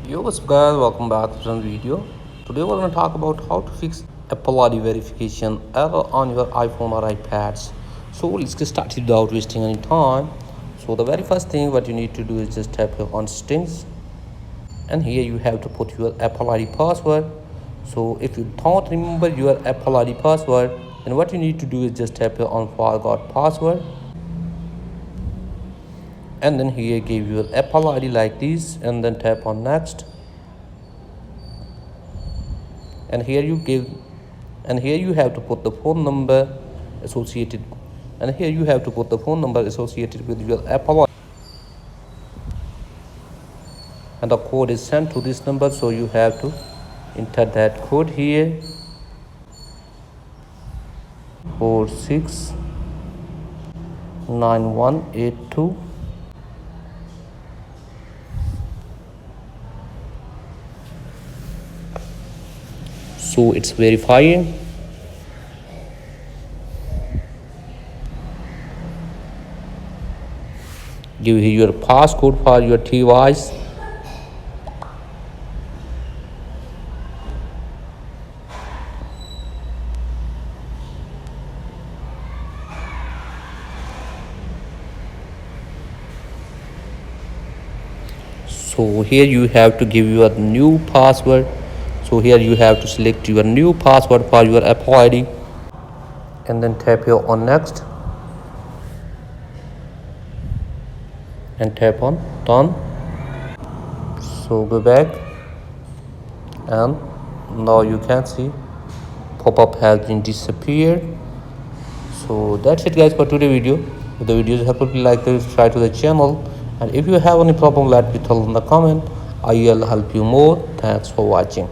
Yo, what's up guys, welcome back to another video. Today we're going to talk about how to fix Apple ID verification error on your iPhone or iPads. So let's get started without wasting any time. So the very first thing what you need to do is just tap here on settings, and here you have to put your Apple ID password. So if you don't remember your Apple ID password, then what you need to do is just tap here on forgot password, and then here give your Apple ID like this, and then tap on next. And here you have to put the phone number associated, with your Apple ID, and the code is sent to this number, so you have to enter that code here, 469182. So it's verifying. Give here your passcode for your device. So here you have to give your new password. So here you have to select your new password for your Apple ID, and then tap here on next, and tap on done. So go back, and now you can see pop-up has been disappeared. So that's it guys for today's video. If the video is helpful, please like and subscribe to the channel, and if you have any problem, let me tell in the comment. I will help you more. Thanks for watching.